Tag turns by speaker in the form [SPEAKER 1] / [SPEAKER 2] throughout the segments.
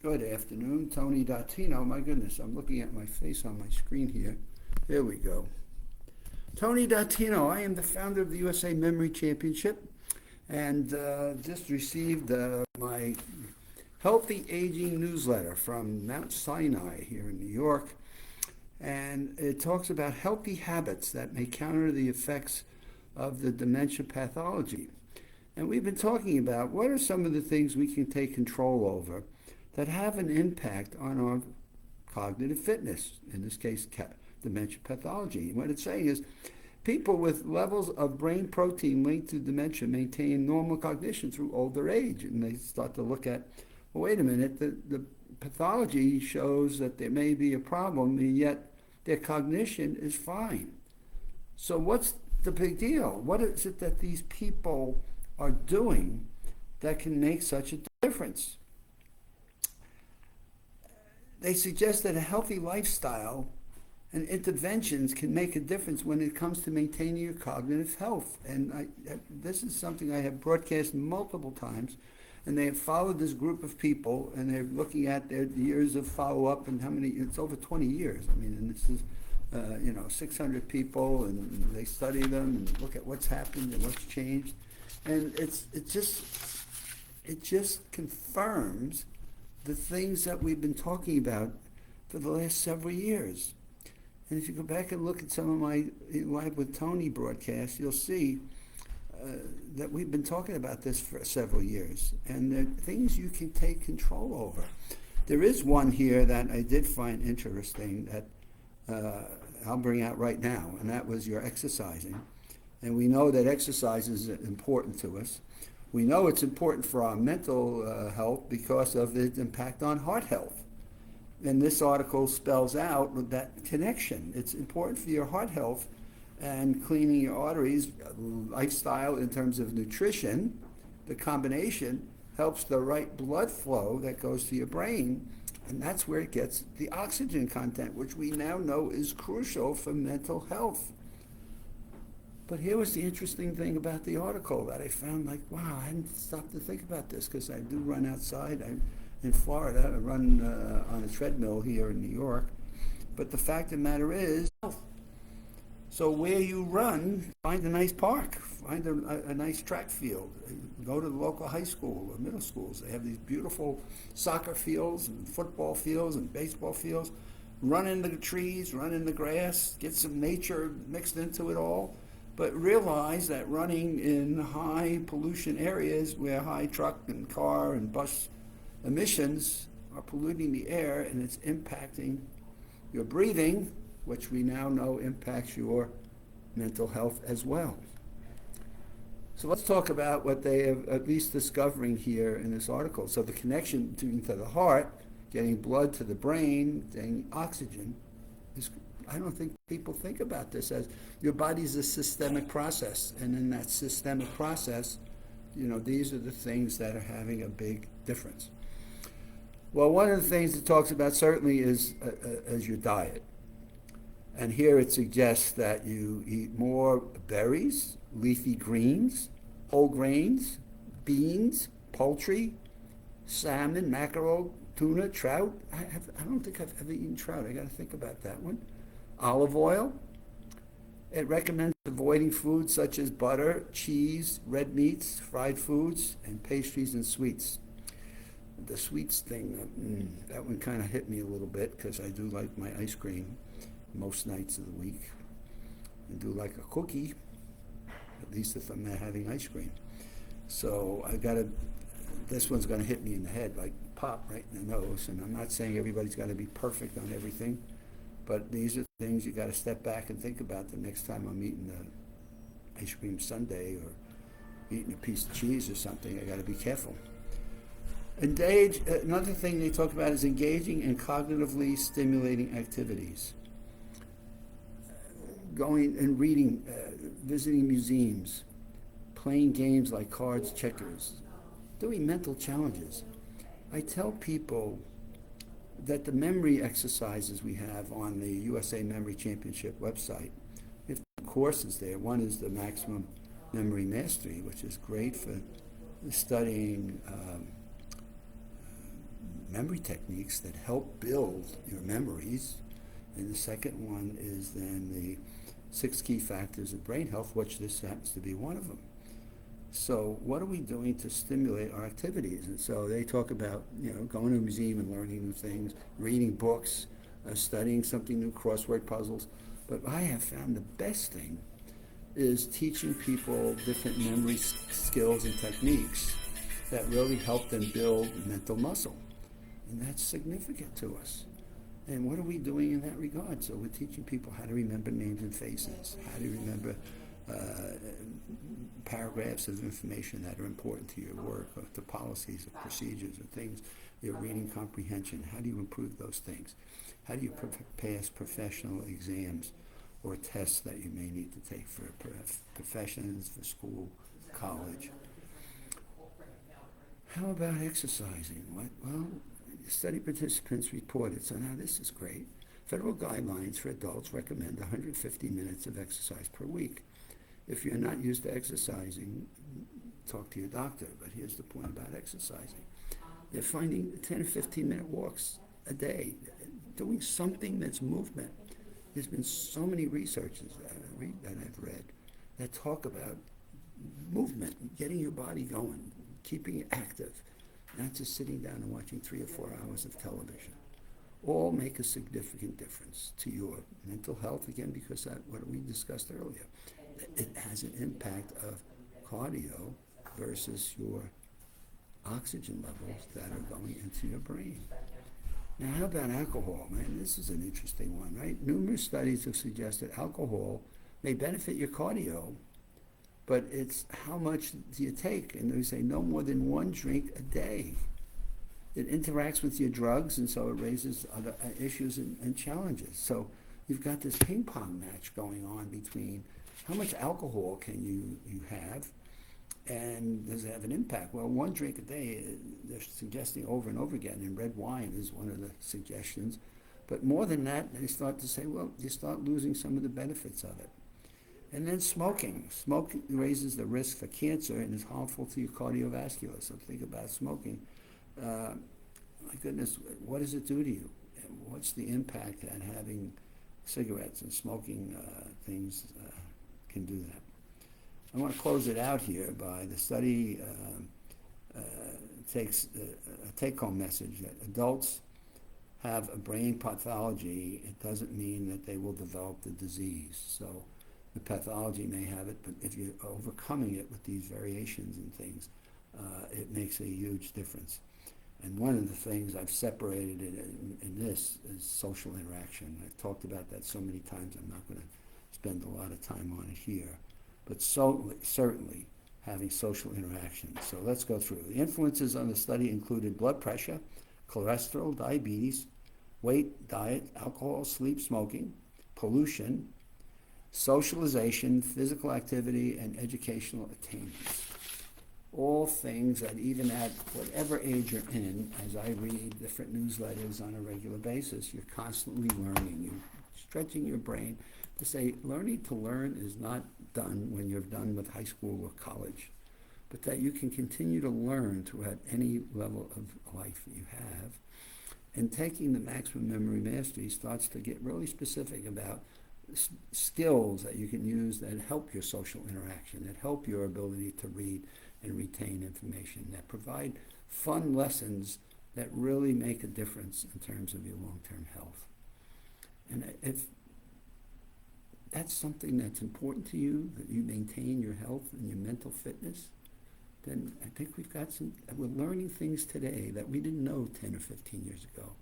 [SPEAKER 1] Good afternoon, Tony Dattino. My goodness, I'm looking at my face on my screen here. There we go. Tony Dattino. I am the founder of the USA Memory Championship and just received my Healthy Aging newsletter from Mount Sinai here in New York. And it talks about healthy habits that may counter the effects of the dementia pathology. And we've been talking about what are some of the things we can take control over that have an impact on our cognitive fitness, in this case, dementia pathology. And what it's saying is people with levels of brain protein linked to dementia maintain normal cognition through older age. And they start to look at, well, wait a minute, the pathology shows that there may be a problem, and yet their cognition is fine. So what's the big deal? What is it that these people are doing that can make such a difference? They suggest that a healthy lifestyle and interventions can make a difference when it comes to maintaining your cognitive health. And this is something I have broadcast multiple times, and they have followed this group of people, and they're looking at their years of follow-up and how many, it's over 20 years. I mean, and this is, 600 people, and they study them and look at what's happened and what's changed. And it just confirms the things that we've been talking about for the last several years. And if you go back and look at some of my Live with Tony broadcasts, you'll see that we've been talking about this for several years. And there are things you can take control over. There is one here that I did find interesting that I'll bring out right now, and that was your exercising. And we know that exercise is important to us. We know it's important for our mental health because of its impact on heart health. And this article spells out that connection. It's important for your heart health and cleaning your arteries, lifestyle in terms of nutrition. The combination helps the right blood flow that goes to your brain, and that's where it gets the oxygen content, which we now know is crucial for mental health. But here was the interesting thing about the article that I found, like, wow, I hadn't stopped to think about this because I do run outside. I'm in Florida. I run on a treadmill here in New York. But the fact of the matter is, so where you run, find a nice park, find a nice track field. Go to the local high school or middle schools. They have these beautiful soccer fields and football fields and baseball fields. Run in the trees, run in the grass, get some nature mixed into it all. But realize that running in high pollution areas where high truck and car and bus emissions are polluting the air, and it's impacting your breathing, which we now know impacts your mental health as well. So let's talk about what they are at least discovering here in this article. So the connection to the heart, getting blood to the brain, getting oxygen, I don't think people think about this as your body's a systemic process, and in that systemic process, these are the things that are having a big difference. Well, one of the things it talks about certainly is your diet. And here it suggests that you eat more berries, leafy greens, whole grains, beans, poultry, salmon, mackerel, tuna, trout. I don't think I've ever eaten trout. I got to think about that one. Olive oil. It recommends avoiding foods such as butter, cheese, red meats, fried foods, and pastries and sweets. The sweets thing, that one kind of hit me a little bit because I do like my ice cream most nights of the week. I do like a cookie, at least if I'm not having ice cream. So this one's going to hit me in the head, like pop right in the nose. And I'm not saying everybody's got to be perfect on everything, but these are things you got to step back and think about the next time I'm eating an ice cream sundae or eating a piece of cheese or something. I got to be careful. Another thing they talk about is engaging in cognitively stimulating activities. Going and reading, visiting museums, playing games like cards, checkers, doing mental challenges. I tell people that the memory exercises we have on the USA Memory Championship website, we have two courses there. One is the Maximum Memory Mastery, which is great for studying memory techniques that help build your memories. And the second one is then the 6 key factors of brain health, which this happens to be one of them. So what are we doing to stimulate our activities? And so they talk about, going to a museum and learning new things, reading books, studying something new, crossword puzzles. But I have found the best thing is teaching people different memory skills and techniques that really help them build mental muscle. And that's significant to us. And what are we doing in that regard? So we're teaching people how to remember names and faces, how to remember paragraphs of information that are important to your work, or to policies or procedures or things, your reading comprehension. How do you improve those things? How do you pass professional exams or tests that you may need to take for professions, for school, college? How about exercising? Well, study participants reported, so now this is great. Federal guidelines for adults recommend 150 minutes of exercise per week. If you're not used to exercising, talk to your doctor, but here's the point about exercising. They're finding 10 or 15-minute walks a day, doing something that's movement. There's been so many researches that I've read that talk about movement, getting your body going, keeping it active, not just sitting down and watching 3 or 4 hours of television. All make a significant difference to your mental health, again, because that what we discussed earlier. It has an impact of cardio versus your oxygen levels that are going into your brain. Now, how about alcohol? Man, this is an interesting one, right? Numerous studies have suggested alcohol may benefit your cardio, but it's how much do you take? And they say no more than 1 drink a day. It interacts with your drugs, and so it raises other issues and challenges. So you've got this ping pong match going on between how much alcohol can you have, and does it have an impact? Well, 1 drink a day, they're suggesting over and over again, and red wine is one of the suggestions. But more than that, they start to say, well, you start losing some of the benefits of it. And then smoking. Smoking raises the risk for cancer and is harmful to your cardiovascular. So think about smoking. My goodness, what does it do to you? And what's the impact that having cigarettes and smoking things can do that? I want to close it out here by the study takes a take-home message that adults have a brain pathology. It doesn't mean that they will develop the disease. So the pathology may have it, but if you're overcoming it with these variations and things, it makes a huge difference. And one of the things I've separated in this is social interaction. I've talked about that so many times, I'm not going to spend a lot of time on it here. But certainly having social interaction. So let's go through. The influences on the study included blood pressure, cholesterol, diabetes, weight, diet, alcohol, sleep, smoking, pollution, socialization, physical activity, and educational attainments. All things that even at whatever age you're in, as I read different newsletters on a regular basis, you're constantly learning. You're stretching your brain to say learning to learn is not done when you're done with high school or college, but that you can continue to learn throughout any level of life you have. And taking the maximum memory mastery starts to get really specific about skills that you can use that help your social interaction, that help your ability to read and retain information, that provide fun lessons that really make a difference in terms of your long-term health. And if that's something that's important to you, that you maintain your health and your mental fitness, then I think we're learning things today that we didn't know 10 or 15 years ago.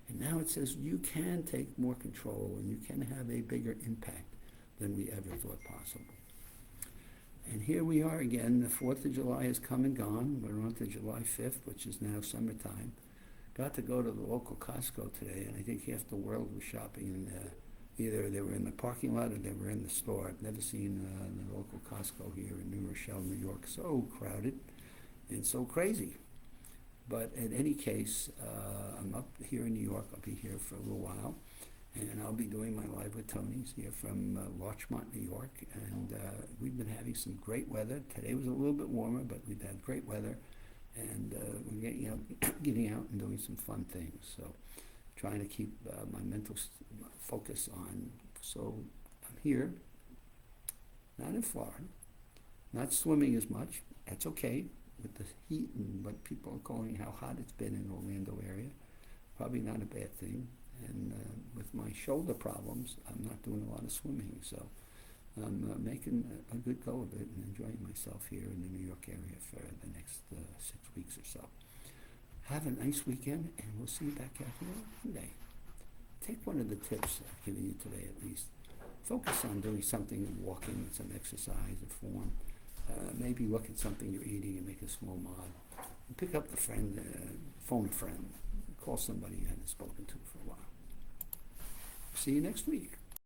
[SPEAKER 1] And now it says you can take more control and you can have a bigger impact than we ever thought possible. And here we are again. The 4th of July has come and gone. We're on to July 5th, which is now summertime. Got to go to the local Costco today, and I think half the world was shopping in either they were in the parking lot or they were in the store. I've never seen the local Costco here in New Rochelle, New York, so crowded and so crazy. But in any case, I'm up here in New York. I'll be here for a little while, and I'll be doing my Live with Tony's here from Larchmont, New York. And we've been having some great weather. Today was a little bit warmer, but we've had great weather. and we're getting out, getting out and doing some fun things. So trying to keep my mental focus on. So I'm here, not in Florida, not swimming as much. That's okay with the heat and what people are calling how hot it's been in Orlando area. Probably not a bad thing. And with my shoulder problems, I'm not doing a lot of swimming. So I'm making a good go of it and enjoying myself here in the New York area for the next 6 weeks or so. Have a nice weekend, and we'll see you back out here on Monday. Take one of the tips I've given you today at least. Focus on doing something, walking, some exercise, a form. Maybe look at something you're eating and make a small mod. And pick up the friend, phone a friend. Call somebody you haven't spoken to for a while. See you next week.